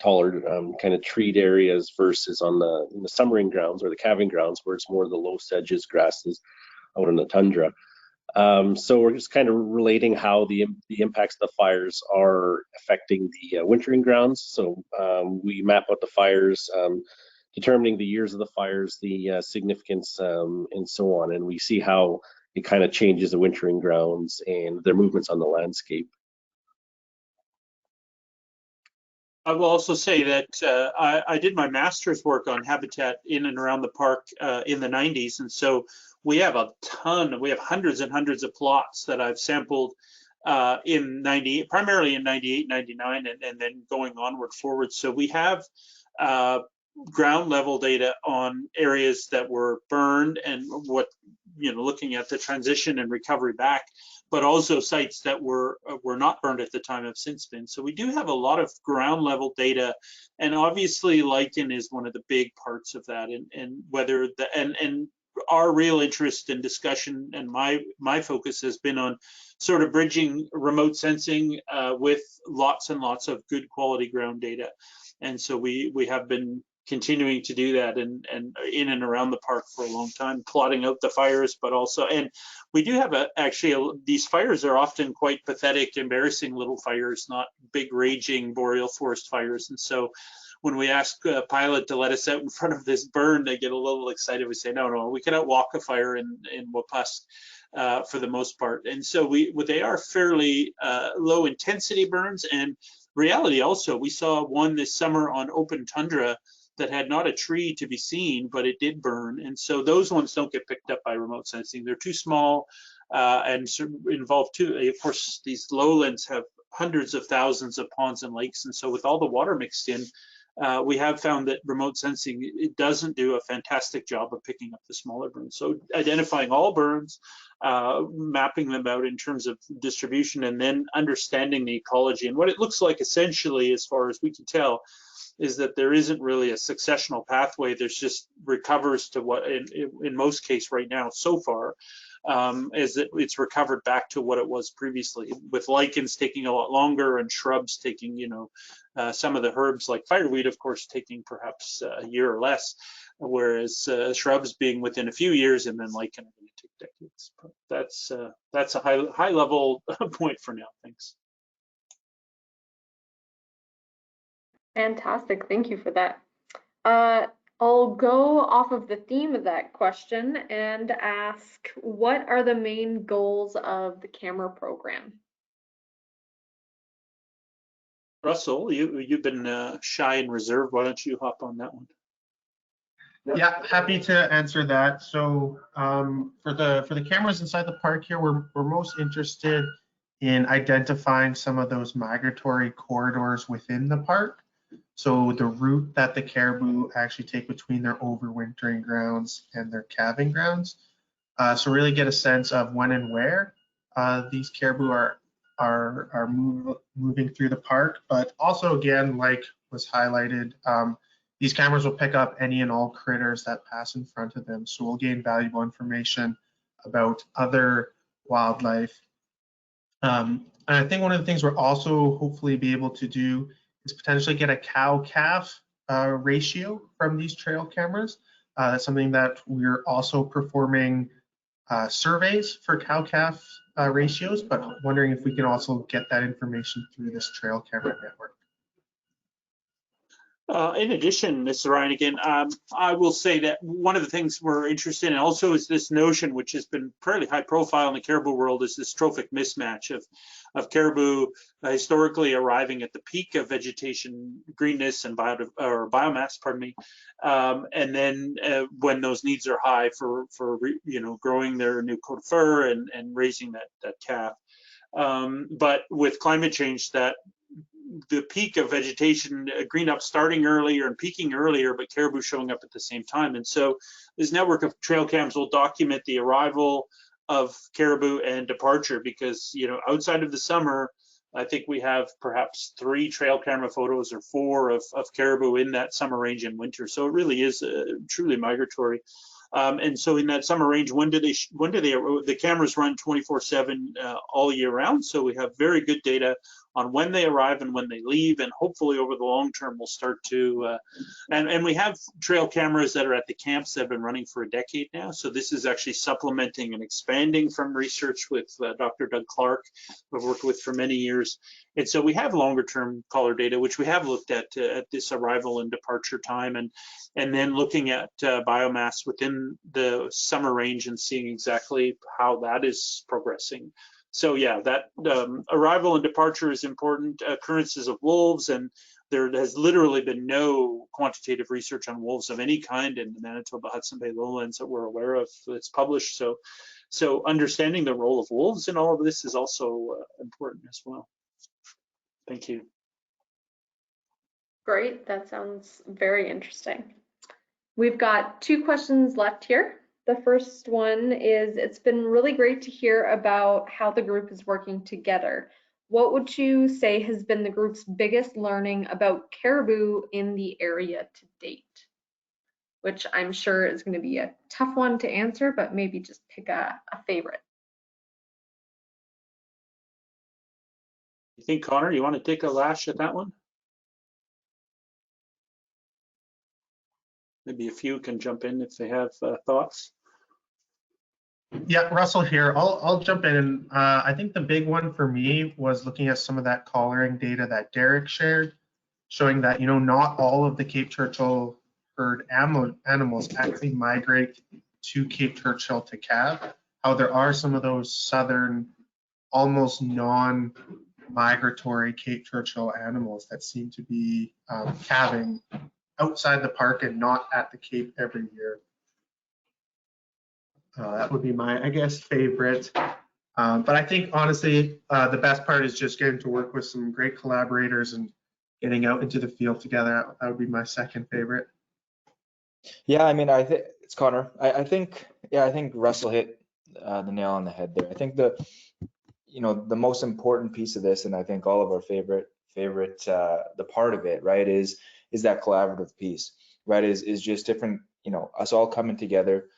taller kind of treed areas versus in the summering grounds or the calving grounds where it's more the low sedges, grasses out in the tundra. So we're just kind of relating how the impacts of the fires are affecting the wintering grounds. So we map out the fires, determining the years of the fires, the significance, and so on. And we see how it kind of changes the wintering grounds and their movements on the landscape. I will also say that I did my master's work on habitat in and around the park in the 90s. And so we have we have hundreds and hundreds of plots that I've sampled primarily in 98, 99, and then going onward forward. So we have ground level data on areas that were burned and looking at the transition and recovery back, but also sites that were not burned at the time have since been. So we do have a lot of ground level data, and obviously lichen is one of the big parts of that. And whether and our real interest in discussion and my focus has been on sort of bridging remote sensing with lots and lots of good quality ground data. And so we have been continuing to do that and in and around the park for a long time, plotting out the fires, but also, and we do have these fires are often quite pathetic, embarrassing little fires, not big raging boreal forest fires. And so when we ask a pilot to let us out in front of this burn, they get a little excited. We say, no, we can outwalk a fire in Wapusk for the most part. And so they are fairly low intensity burns. And reality also, we saw one this summer on open tundra that had not a tree to be seen, but it did burn. And so those ones don't get picked up by remote sensing. They're too small and involve of course, these lowlands have hundreds of thousands of ponds and lakes. And so with all the water mixed in, we have found that remote sensing, it doesn't do a fantastic job of picking up the smaller burns. So identifying all burns, mapping them out in terms of distribution, and then understanding the ecology. And what it looks like essentially, as far as we can tell, is that there isn't really a successional pathway. There's just recovers to what, in most cases right now, so far, is that it's recovered back to what it was previously, with lichens taking a lot longer and shrubs taking, some of the herbs like fireweed, of course, taking perhaps a year or less, whereas shrubs being within a few years, and then lichen are going to take decades. But that's a high level point for now. Thanks. Fantastic, thank you for that. I'll go off of the theme of that question and ask, what are the main goals of the camera program? Russell, you've been shy and reserved. Why don't you hop on that one? Yeah, happy to answer that. So for the cameras inside the park here, we're most interested in identifying some of those migratory corridors within the park. So the route that the caribou actually take between their overwintering grounds and their calving grounds. So really get a sense of when and where these caribou are moving through the park. But also, again, like was highlighted, these cameras will pick up any and all critters that pass in front of them. So we'll gain valuable information about other wildlife. And I think one of the things we'll also hopefully be able to do is potentially get a cow-calf ratio from these trail cameras. That's something that we're also performing surveys for cow-calf ratios, but wondering if we can also get that information through this trail camera network. In addition, Mr. Ryan, again, I will say that one of the things we're interested in also is this notion, which has been fairly high profile in the caribou world, is this trophic mismatch of caribou historically arriving at the peak of vegetation, greenness, and biomass, pardon me, and then when those needs are high for growing their new coat of fur and raising that calf. But with climate change, that the peak of vegetation, green up starting earlier and peaking earlier, but caribou showing up at the same time. And so this network of trail cams will document the arrival of caribou and departure, because, you know, outside of the summer, I think we have perhaps 3 trail camera photos or 4 of caribou in that summer range in winter. So it really is truly migratory. And so in that summer range, the cameras run 24/7 all year round. So we have very good data on when they arrive and when they leave, and hopefully over the long term we'll start to, and we have trail cameras that are at the camps that have been running for a decade now. So this is actually supplementing and expanding from research with Dr. Doug Clark, who I've worked with for many years. And so we have longer term collar data, which we have looked at this arrival and departure time, and then looking at biomass within the summer range and seeing exactly how that is progressing. So yeah, that arrival and departure is important. Occurrences of wolves, and there has literally been no quantitative research on wolves of any kind in the Manitoba Hudson Bay lowlands that we're aware of that's published. So understanding the role of wolves in all of this is also important as well. Thank you. Great, that sounds very interesting. We've got 2 questions left here. The first one is, it's been really great to hear about how the group is working together. What would you say has been the group's biggest learning about caribou in the area to date? Which I'm sure is going to be a tough one to answer, but maybe just pick a favorite. You think, Connor, you want to take a lash at that one? Maybe a few can jump in if they have thoughts. Yeah, Russell here. I'll jump in. I think the big one for me was looking at some of that collaring data that Derek shared, showing that, you know, not all of the Cape Churchill herd animals actually migrate to Cape Churchill to calve. How there are some of those southern, almost non-migratory Cape Churchill animals that seem to be calving outside the park and not at the Cape every year. That would be my, I guess, favorite. But I think honestly, the best part is just getting to work with some great collaborators and getting out into the field together. That would be my second favorite. Yeah, I mean, I think it's Connor. I think Russell hit the nail on the head there. I think the most important piece of this, and I think all of our favorite the part of it, right, is that collaborative piece, right? Is just different, us all coming together,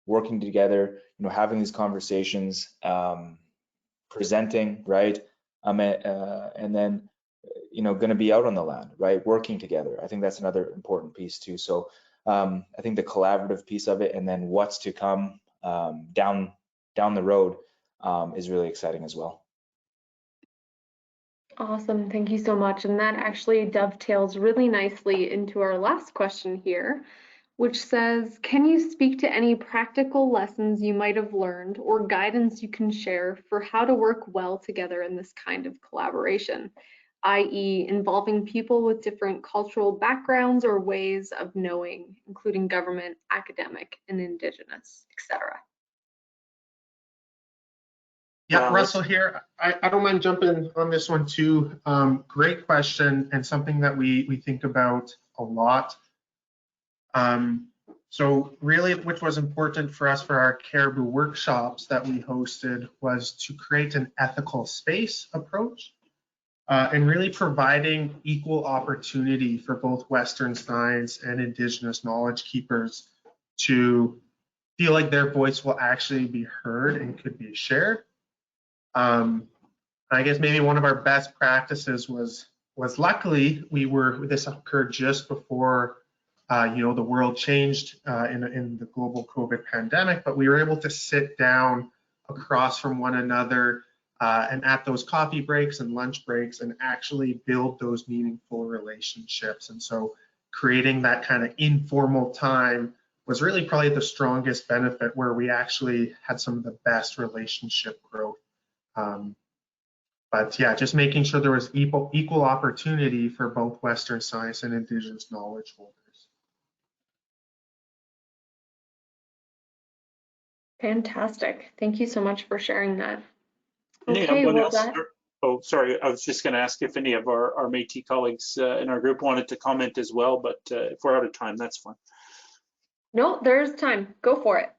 working together, having these conversations, presenting, right, and then going to be out on the land, right, working together. I think that's another important piece too. So I think the collaborative piece of it, and then what's to come down the road is really exciting as well. Awesome, thank you so much. And that actually dovetails really nicely into our last question here, which says, can you speak to any practical lessons you might have learned or guidance you can share for how to work well together in this kind of collaboration, i.e. involving people with different cultural backgrounds or ways of knowing, including government, academic, and Indigenous, etc.? Yeah, Russell here. I don't mind jumping on this one too. Great question, and something that we think about a lot. So really, which was important for us for our caribou workshops that we hosted, was to create an ethical space approach and really providing equal opportunity for both Western science and Indigenous knowledge keepers to feel like their voice will actually be heard and could be shared. I guess maybe one of our best practices was luckily this occurred just before the world changed in the global COVID pandemic, but we were able to sit down across from one another and at those coffee breaks and lunch breaks and actually build those meaningful relationships. And so creating that kind of informal time was really probably the strongest benefit, where we actually had some of the best relationship growth. But yeah, just making sure there was equal opportunity for both Western science and Indigenous knowledge holders. Fantastic. Thank you so much for sharing that. Okay, Okay, well, that Oh, sorry, I was just going to ask if any of our Métis colleagues in our group wanted to comment as well, but if we're out of time, that's fine. No, there's time. Go for it.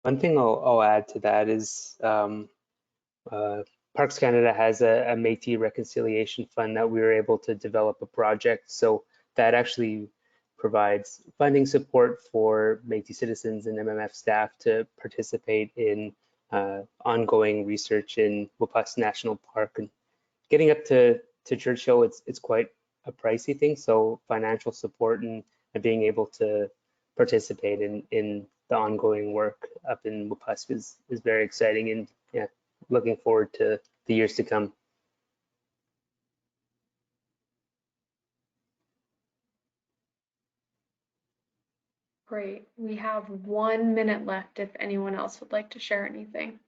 One thing I'll add to that is Parks Canada has a Métis Reconciliation Fund that we were able to develop a project. So that actually provides funding support for Métis citizens and MMF staff to participate in ongoing research in Wapusk National Park. And getting up to Churchill, it's quite a pricey thing. So financial support and being able to participate in the ongoing work up in Wapusk is very exciting, and yeah, looking forward to the years to come. Great. We have 1 minute left if anyone else would like to share anything.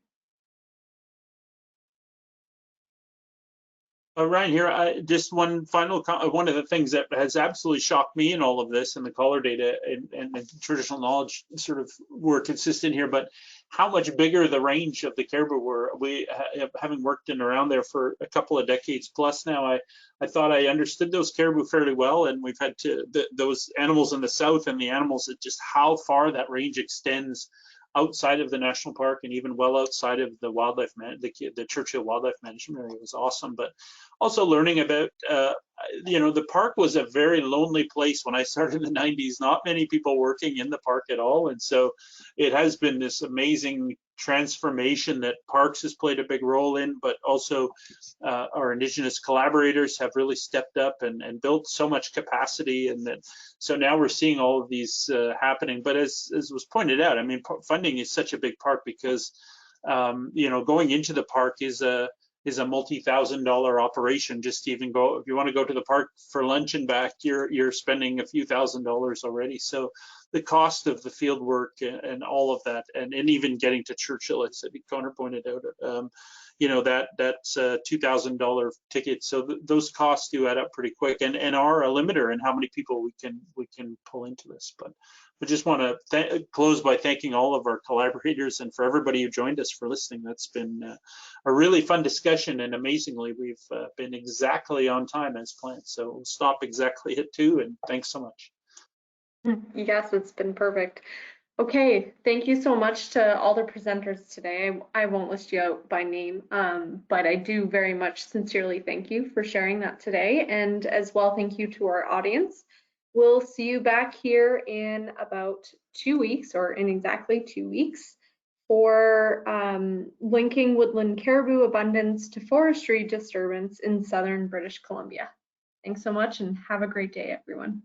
Ryan here, just one final, one of the things that has absolutely shocked me in all of this, and the collar data and traditional knowledge sort of were consistent here, but how much bigger the range of the caribou were. We, having worked in around there for a couple of decades plus now, I thought I understood those caribou fairly well, and we've had those animals in the south and the animals that just how far that range extends outside of the national park and even well outside of the wildlife, the Churchill Wildlife Management Area was awesome. But also learning about, you know, the park was a very lonely place when I started in the 90s, not many people working in the park at all. And so it has been this amazing transformation that Parks has played a big role in, but also our Indigenous collaborators have really stepped up and built so much capacity. And that, so now we're seeing all of these happening. But as was pointed out, I mean, funding is such a big part because, you know, going into the park is a multi-$1,000 operation just to even go. If you want to go to the park for lunch and back, you're spending a few $1,000s already. So the cost of the field work and all of that, and even getting to Churchill, as Connor pointed out, you know, that's a $2,000 ticket. So those costs do add up pretty quick, and are a limiter in how many people we can pull into this. But I just want to close by thanking all of our collaborators and for everybody who joined us for listening. That's been a really fun discussion, and amazingly, we've been exactly on time as planned. So we'll stop exactly at 2, and thanks so much. Yes, it's been perfect. Okay, thank you so much to all the presenters today. I won't list you out by name, but I do very much sincerely thank you for sharing that today. And as well, thank you to our audience. We'll see you back here in about 2 weeks, or in exactly 2 weeks, for linking woodland caribou abundance to forestry disturbance in southern British Columbia. Thanks so much and have a great day, everyone.